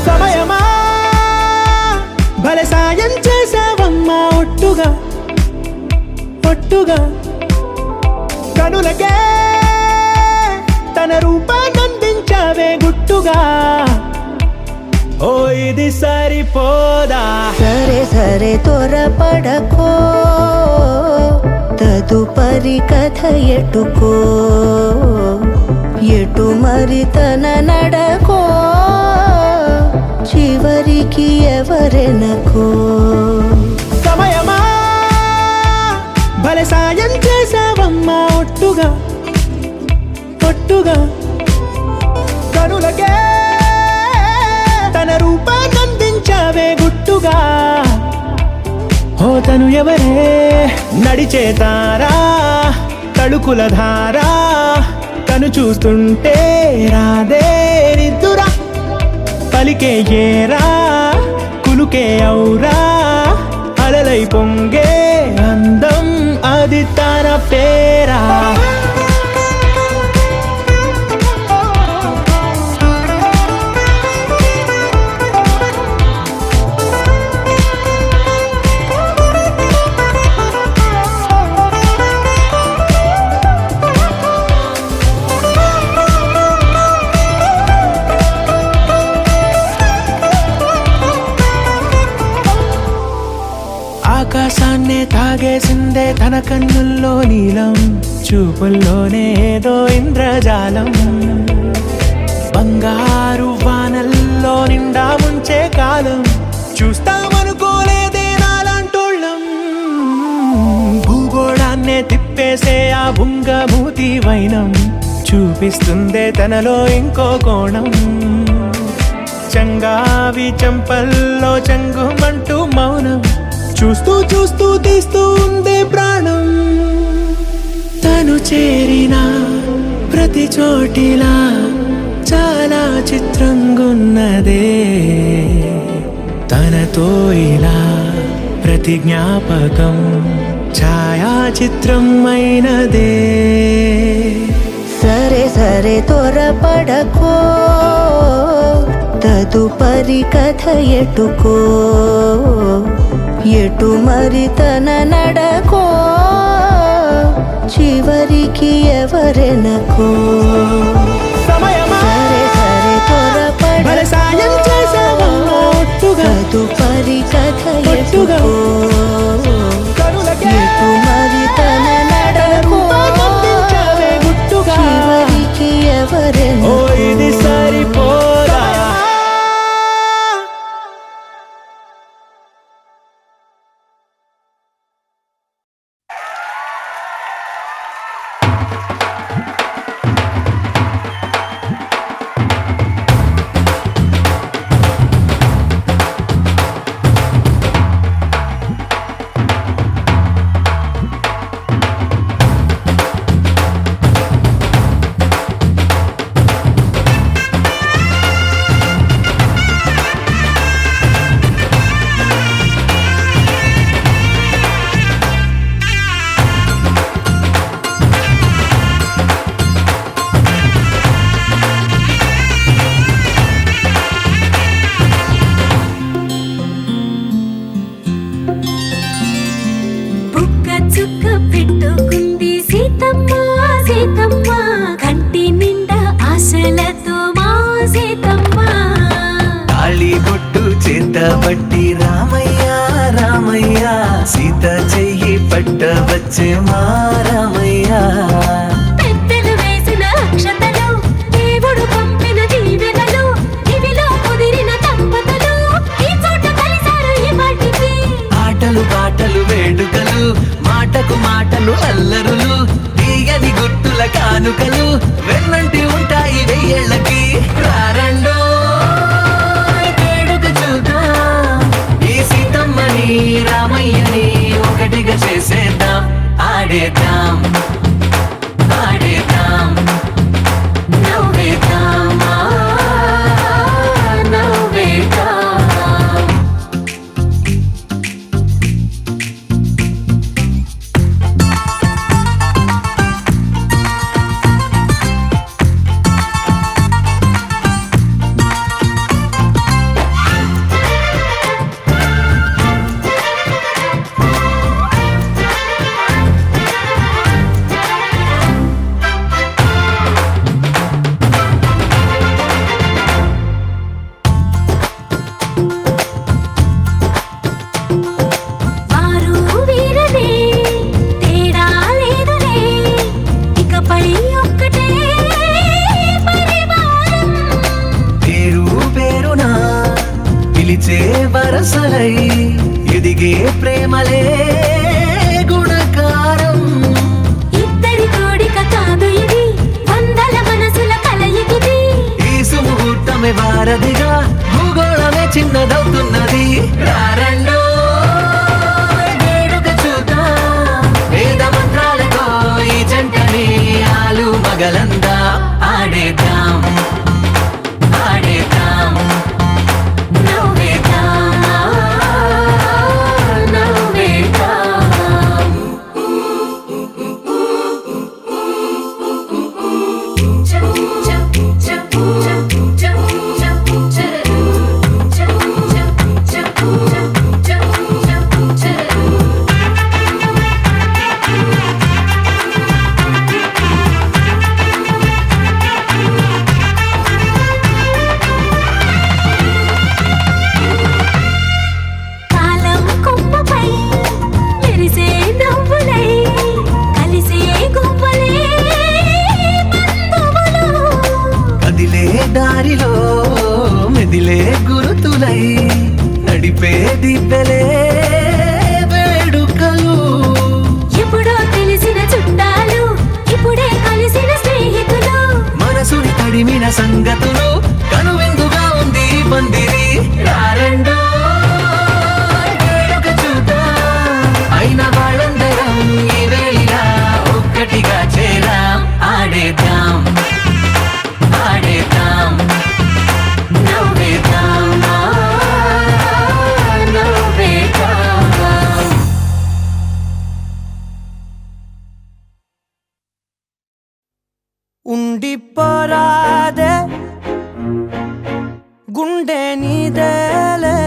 సమయమా భలే సాయం చేసావమ్మా ఒట్టుగా ఒట్టుగా కనులకే తన రూపాన్నందించావే గుట్టుగా ఓ ఇది సరిపోదా సరే సరే త్వరపడకో తదుపరి కథ ఎటుకో ఎటు మరి తన నడకో చివరికి ఎవరెనకో సమయమా భలే సాయం చేసావమ్మా ఒట్టుగా ఒట్టుగా కనులకే తన రూపాన్నందించావే గుట్టుగా ఓ తను ఎవరే నడిచే తారా తడుకుల ధారా తను చూస్తుంటే రాదే నిద్దురా పలికే ఏరా కులుకే ఔరా అలలై పొంగే అందం అది తన పేరా ఆకాశాన్నే తాగేసిందే తన కన్నుల్లో నీలం చూపుల్లోనే ఏదో ఇంద్రజాలం బంగారు వానల్లో నిండా ముంచే కాలం చూస్తామనుకోలేదే నాలాంటోళ్ళం భూగోళాన్నే తిప్పేసే ఆ బుంగమూతి వైనం చూపిస్తుందే తనలో ఇంకో కోణం చంగావి చంపల్లో చంగుమంటూ మౌనం చూస్తూ చూస్తూ తీస్తూ ఉందే ప్రాణం తను చేరిన ప్రతి చోటిలా చాలా చిత్రంగున్నదే తనతో ఇలా ప్రతి జ్ఞాపకం ఛాయాచిత్రం అయినదే సరే సరే త్వరపడకో తదుపరి కథ ఎటుకో ఎటు మరి తన నడకో చివరికి ఎవరెనకో సమయమా సరే సరే భలే సాయం చేసావమ్మా ఒట్టుగా తదుపరి కథ ఒట్టుగా ఎటుకో కనులకే ఎటు మరి తన నడకో రూపాన్నందించావే గుట్టుగా చివరికి ఓ ఎవరెనకో ఇది సరిపోదా పట్టి రామయ్య రామయ్య సీత చెయ్యి పట్ట వచ్చే మా రామయ్య పెద్దలు వేసిన అక్షతలు దేవుడు పంపిన దీవెనలు ఇవిలో కుదిరిన దంపతులు ఈ చోట కలిసారు ఈ వాటికి ఆటలు పాటలు వేడుకలు మాటకు మాటలు అల్లరులు తీయని గుర్తుల కానుకలు వెన్నంటి ఉంటాయి వెయ్యేళ్ళకి రారండో రామయ్యని ఒకటిగా చేసేద్దాం ఆడేద్దాం ఆడేద్దాం నవ్వేద్దాం పగలందా ఆడేద్దాం ఆడేద్దాం నవ్వేద్దాం నవ్వేద్దాం కాలం కొమ్మపై మెరిసే నవ్వులై కలిసే గువ్వలే బంధువులు కదిలే దారిలో మెదిలే గురుతులై నడిపే దిబ్బెలే వేడుకలు ఎప్పుడో తెలిసిన చుట్టాలు ఇప్పుడే కలిసిన స్నేహితులు మనసుని తడిమిన సంగతులు కనువిందుగా ఉంది ఈ పందిరి రారండో వేడుక చూద్దాం అయిన వాళ్ళందరం ఈ వేళ ఒక్కటిగా చేరాం ఆడేద్దాం ఆడేద్దాం నవ్వేద్దాం నవ్వేద్దాం ఉండిపోరాదే గుండె నీదేలే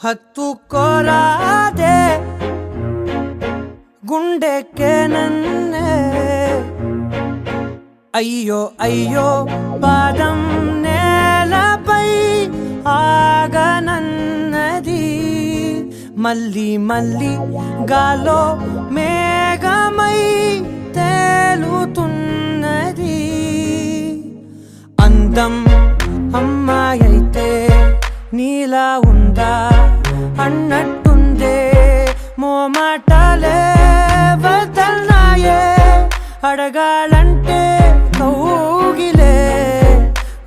హత్తుకోరాదే గుండెకే నన్నే అయ్యో అయ్యో పాదం నేలపై ఆగనన్నది మళ్ళీ మళ్ళీ గాలో మేఘమై తేలుతున్నది అందం అమ్మాయైతే నీలా ఉందా అన్నట్టుందే మోమాటలే వదల్నాయే అడగాలంటే కౌగిలే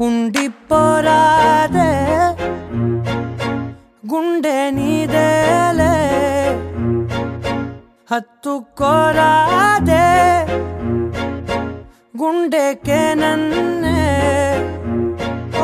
ఉండిపోరాదే గుండె నీదేలే హత్తుకోరాదే గుండెకే నన్నే ఓ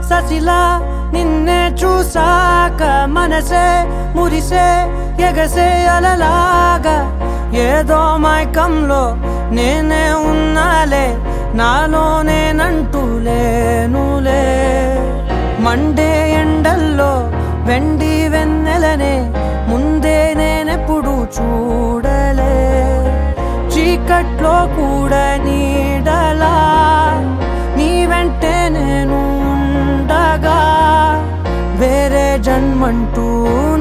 ససిలా నిన్నే చూసాక మనసే మురిసే ఎగసే అలలాగా ఏదో మైకంలో నేనే ఉన్నాలే నాలో నేనంటూ లేనులే మండే ఎండల్లో వెండి వెన్నెలనే ముందే నేనెప్పుడు చూడలే చీకట్లో కూడా నీడలా నీ వెంటే నేను ఉండగా వేరే జన్మంటూ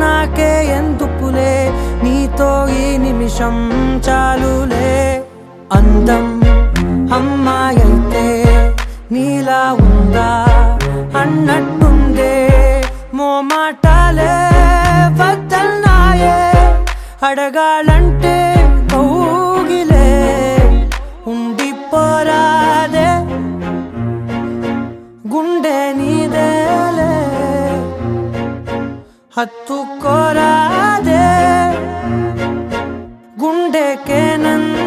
నాకే ఎందుకులే నీతో ఈ నిమిషం చాలులే అందం అమ్మాయైతే నీలా ఉందా అన్నట్టుందే మోమాటలే వదల్నాయే అడగాలంటే కౌగిలే ఉండిపోరాదే గుండె నీదేలే హత్తుకోరాదే గుండెకే నన్ను